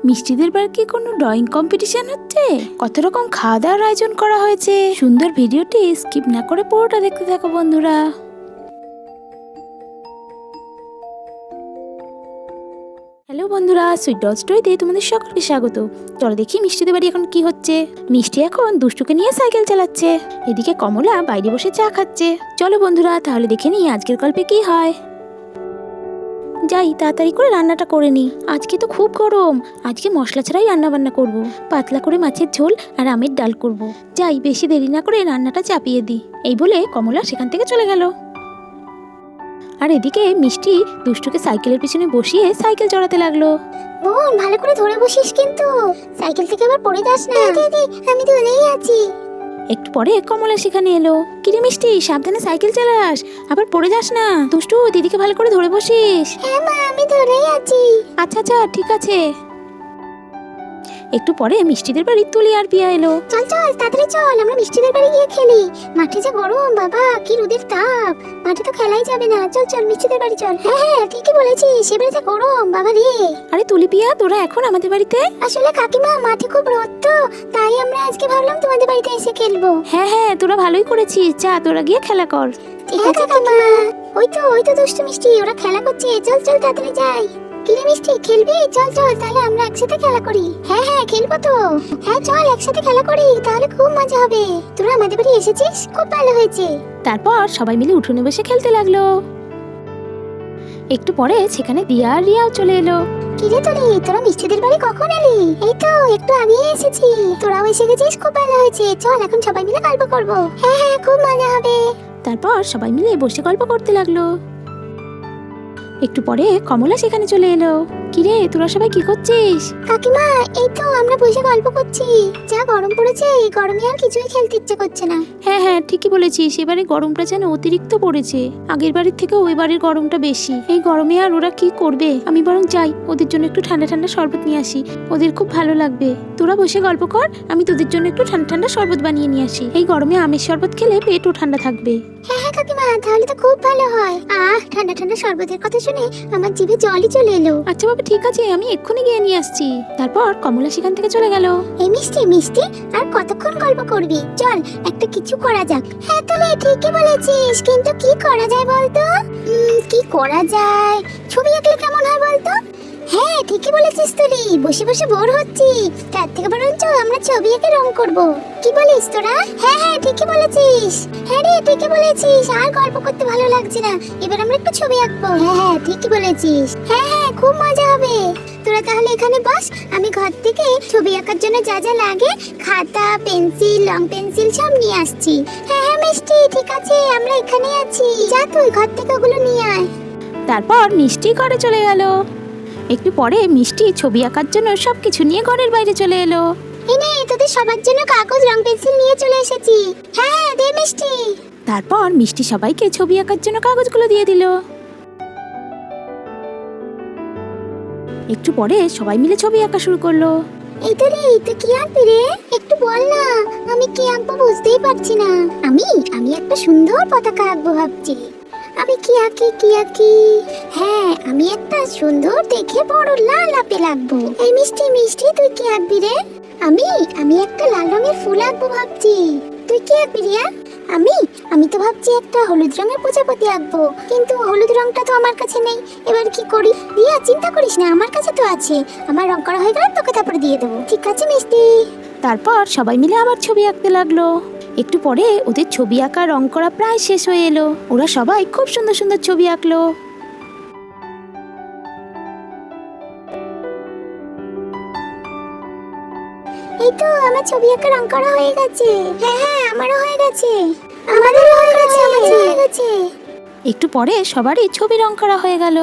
মিষ্টিদের বাড়ি কোনো drawing competition হচ্ছে? কত রকম খাওয়া দাওয়ার আয়োজন করা হয়েছে। সুন্দর ভিডিওটি স্কিপ না করে পুরোটা দেখতে থাকো বন্ধুরা। হ্যালো বন্ধুরা, সুইট ডল স্টোরিতে তোমাদের সকলকে স্বাগত। চলো দেখি মিষ্টিদের বাড়ি এখন কি হচ্ছে। মিষ্টি এখন দুষ্টুকে নিয়ে সাইকেল চালাচ্ছে, এদিকে কমলা বাইরে বসে চা খাচ্ছে। চলো বন্ধুরা তাহলে দেখে নিই আজকের গল্পে কি হয়। যাই তাড়াতাড়ি করে রান্নাটা করে নিই, আজকে তো খুব গরম। আজকে মশলা ছাড়াই রান্না বান্না করব, পাতলা করে মাছের ঝোল আর আমের ডাল করব। যাই বেশি দেরি না করে রান্নাটা চাপিয়ে দিই। এই বলে কমলা সেখান থেকে চলে গেল। আর এদিকে মিষ্টি দুষ্টুকে সাইকেলের পিছনে বসিয়ে সাইকেল চড়াতে লাগলো। বোন ভালো করে ধরে বসিস কিন্তু, সাইকেল থেকে আবার পড়ে যাস না। আমি ধরেই আছি। একটু পরে কমলা সেখানে এলো। কিরে মিষ্টি, সাবধানে সাইকেল চালাস, আবার পড়ে যাস না। দুষ্টু দিদিকে ভালো করে ধরে বসিস। হ্যাঁ মা, আমি ধরেই আছি। আচ্ছা আচ্ছা ঠিক আছে। একটু পরে মিষ্টিদের বাড়ি তুলি আর পিয়া এলো। চল চল তাড়াতাড়ি চল, আমরা মিষ্টিদের বাড়ি গিয়ে খেলি। মাঠে যে গরম বাবা, কি রোদের তাপ, মাঠে তো খেলাই যাবে না। চল চল মিষ্টিদের বাড়ি চল। হ্যাঁ হ্যাঁ ঠিকই বলেছিস, এবারে যে গরম বাবা রে। আরে তুলি পিয়া, তোরা এখন আমাদের বাড়িতে? আসলে কাকিমা মাঠে খুব রোদ তো, তাই আমরা আজকে ভাবলাম তোমাদের বাড়িতে এসে খেলবো। হ্যাঁ হ্যাঁ তোরা ভালোই করেছিস, যা তোরা গিয়ে খেলা কর। ঠিক আছে কাকিমা। ওই তো দুষ্টু মিষ্টি ওরা খেলা করছে, চল চল তাড়াতাড়ি যাই। কিরে মিষ্টি খেলবি? চল চল তাহলে আমরা একসাথে খেলা করি। হ্যাঁ হ্যাঁ খেলবো তো। হ্যাঁ চল একসাথে খেলা করি, তাহলে খুব মজা হবে। তোরা আমাদের বাড়ি এসেছিস, খুব ভালো হয়েছে। তারপর সবাই মিলে উঠোনে বসে খেলতে লাগলো। একটু পরে সেখানে দিয়া আর রিয়াও চলে এলো। কিরে তুলি, তোরা মিষ্টিদের বাড়ি কখন এলি? এই তো একটু আগেই এসেছি। তোরাও এসে গেছিস, খুব ভালো হয়েছে। চল এখন সবাই মিলে গল্প করবো। হ্যাঁ হ্যাঁ খুব মজা হবে। তারপর সবাই মিলে বসে গল্প করতে লাগলো। একটু পরে কমলা সেখানে চলে এলো। কিরে তোরা সবাই কি করছিস? কাকিমা এই তো আমরা বসে গল্প করছি। যা গরম পড়েছে, এই গরমে আর কিছুই খেলতে ইচ্ছে করছে না। হ্যাঁ হ্যাঁ ঠিকই বলেছিস, এবারে গরমটা যেন অতিরিক্ত পড়েছে। আগের বাড়ির থেকে ওই বাড়ির গরমটা বেশি। এই গরমে আর ওরা কি করবে? আমি বরং যাই, ওদের জন্য একটু ঠান্ডা ঠান্ডা শরবত নিয়ে আসি, ওদের খুব ভালো লাগবে। তোরা বসে গল্প কর, আমি তোদের জন্য একটু ঠান্ডা ঠান্ডা শরবত বানিয়ে নিয়ে আসি। এই গরমে আমের শরবত খেলে পেটও ঠান্ডা থাকবে। হ্যাঁ হ্যাঁ কাকিমা, তাহলে তো খুব ভালো হয়। ঠান্ডা ঠান্ডা শরবতের কথা শুনে আমার জিভে জলই চলে এলো। আচ্ছা বাবা ঠিক আছে, আমি এক্ষুনি গিয়ে নিয়ে আসছি। তারপর কমলা সেখান থেকে চলে গেল। এই মিষ্টি মিষ্টি আর কতক্ষণ গল্প করবি? চল একটা কিছু করা যাক। হ্যাঁ তুমি ঠিকই বলেছিস, কিন্তু কি করা যায় বলতো? কি করা যায়? ছবি আঁকলে কেমন হয় বলতো? হ্যাঁ ঠিকই বলেছিস তুলি, বসে বসে বোর হচ্ছি, তার থেকে বরঞ্চ আমরা ছবি এঁকে রং করব। কি বলিস তোরা? হ্যাঁ হ্যাঁ ঠিকই বলেছিস। হ্যাঁ রে ঠিকই বলেছিস, আর গল্প করতে ভালো লাগছে না, এবার আমরা একটু ছবি আঁকবো। হ্যাঁ হ্যাঁ ঠিকই বলেছিস। হ্যাঁ হ্যাঁ খুব মজা হবে। তোরা তাহলে এখানে বস, আমি ঘর থেকে ছবি আঁকার জন্য যা যা লাগে, খাতা পেন্সিল রং পেন্সিল সব নিয়ে আসছি। হ্যাঁ হ্যাঁ মিষ্টি ঠিক আছে, আমরা এখানে আছি, যা তুই ঘর থেকে ওগুলো নিয়ে আয়। তারপর মিষ্টি ঘরে চলে গেল। একটু পরে মিষ্টি ছবি আঁকার জন্য সবকিছু নিয়ে ঘরের বাইরে চলে এলো। এই নে তোদের সবার জন্য কাগজ রং পেন্সিল নিয়ে চলে এসেছি। হ্যাঁ হ্যাঁ দে মিষ্টি। তারপর মিষ্টি সবাইকে ছবি আঁকার জন্য কাগজগুলো দিয়ে দিল। একটু পরে সবাই মিলে ছবি আঁকা শুরু করলো। এই তো রে, তুই কি আঁকবি রে? একটু বল না, আমি কি আঁকবো বুঝতেই পারছি না। আমি একটা সুন্দর পতাকা আঁকবো ভাবছি। আমি কি আঁকি? হ্যাঁ আমি একটা সুন্দর দেখে বড় লাল আপেল আঁকবো। এই মিষ্টি মিষ্টি তুই কি আঁকবি রে? আমি একটা লাল রঙের ফুল আঁকবো ভাবছি। তুই কি আঁকবি রিয়া? আমি তো ভাবছি একটা হলুদ রঙের প্রজাপতি আঁকবো, কিন্তু হলুদ রংটা তো আমার কাছে নেই, এবার কি করি? রিয়া চিন্তা করিস না, আমার কাছে তো আছে। আমার রং করা হয়ে গেলে তোকে তারপরে দিয়ে দেবো। ঠিক আছে মিষ্টি। তারপর সবাই মিলে আবার ছবি আঁকতে লাগলো। একটু পরে ওদের ছবি আঁকা রং করা প্রায় শেষ হয়ে এলো। ওরা সবাই খুব সুন্দর সুন্দর ছবি আঁকলো। এই তো আমার ছবি আঁকা রং করা হয়ে গেছে। হ্যাঁ হ্যাঁ আমারও হয়ে গেছে। আমাদেরও হয়ে গেছে। একটু পরে সবারই ছবি রং করা হয়ে গেল।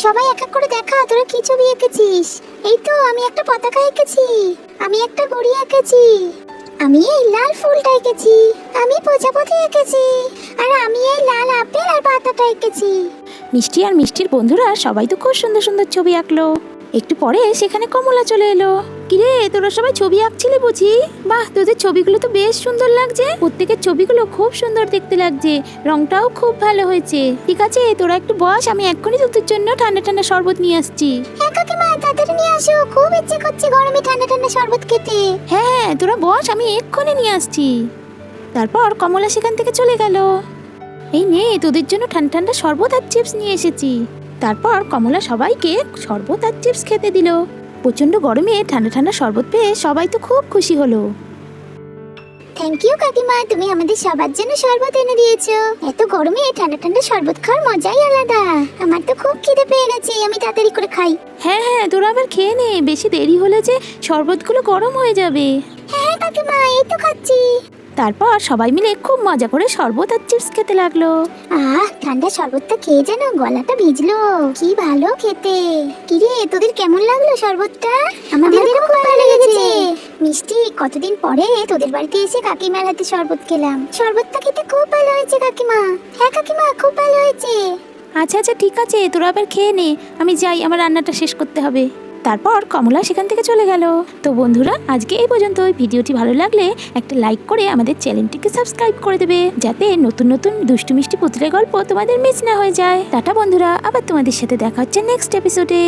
সবাই এক এক করে দেখা তোরা কি ছবি এঁকেছিস। এই তো আমি একটা পতাকা এঁকেছি, আমি একটা ঘড়ি এঁকেছি, আমি এই লাল ফুলটা এঁকেছি, আমি প্রজাপতি এঁকেছি, আর আমি এই লাল আপেল আর পাতাটা এঁকেছি। মিষ্টি আর মিষ্টির বন্ধুরা সবাই তো খুব সুন্দর সুন্দর ছবি আঁকলো। একটু পরে সেখানে কমলা চলে এলো। কিরে, তোরা সবাই ছবি আঁকছিলি বুঝি? বাহ, তোদের ছবিগুলো তো বেশ সুন্দর লাগছে। প্রত্যেকের ছবিগুলো খুব সুন্দর দেখতে লাগছে, রংটাও খুব ভালো হয়েছে। ঠিক আছে, তোরা একটু বস, আমি এক্ষুনি তোদের জন্য ঠান্ডা ঠান্ডা শরবত নিয়ে আসছি। হ্যাঁ কাকিমা, তাড়াতাড়ি নিয়ে আসো, খুব ইচ্ছে করছে গরমে ঠান্ডা ঠান্ডা শরবত খেতে। হ্যাঁ, তোরা বস, আমি এক্ষুনি নিয়ে আসছি। তারপর কমলা সেখান থেকে চলে গেল। এই নে, তোদের জন্য ঠান্ডা ঠান্ডা শরবত আর চিপস নিয়ে এসেছি। তারপর কমলা সবাইকে শরবত আর চিপস খেতে দিল। প্রচন্ড গরমে ঠান্ডা ঠান্ডা শরবত পেয়ে সবাই তো খুব খুশি হলো। থ্যাংক ইউ কাকিমা, তুমি আমাদের সবার জন্য শরবত এনে দিয়েছো। এত গরমে ঠান্ডা ঠান্ডা শরবত খাওয়ার মজাই আলাদা। আমার তো খুব খিদে পেয়ে গেছে, আমি তাড়াতাড়ি করে খাই। হ্যাঁ হ্যাঁ, তোরা আবার খেয়ে নে, বেশি দেরি হলে যে শরবতগুলো গরম হয়ে যাবে। হ্যাঁ কাকিমা, এই তো খাচ্ছি। তারপর সবাই মিলে খুব মজা করে শরবত আর চিপস খেতে লাগলো। ঠান্ডা শরবতটা খেয়ে যেন গলাটা ভিজলো, কি ভালো খেতে। কিরে, তোদের কেমন লাগলো শরবতটা? আমাদের খুব ভালো লেগেছে। মিষ্টি, কতদিন পরে তোদের বাড়িতে এসে কাকিমার হাতে শরবত খেলাম। শরবতটা খেতে খুব ভালো হয়েছে কাকিমা। হ্যাঁ কাকিমা, খুব ভালো হয়েছে। আচ্ছা আচ্ছা, ঠিক আছে, তোরা আবার খেয়ে নে, আমি যাই, আমার রান্নাটা শেষ করতে হবে। তারপর কমলা সেখান থেকে চলে গেল। তো বন্ধুরা, আজকে এই পর্যন্ত। ভিডিওটি ভালো লাগলে একটা লাইক করে আমাদের চ্যানেলটিকে সাবস্ক্রাইব করে দেবে, যাতে নতুন নতুন দুষ্টু মিষ্টি পুতুলের গল্প তোমাদের মিস না হয়ে যায়। টাটা বন্ধুরা, আবার তোমাদের সাথে দেখা হচ্ছে নেক্সট এপিসোডে।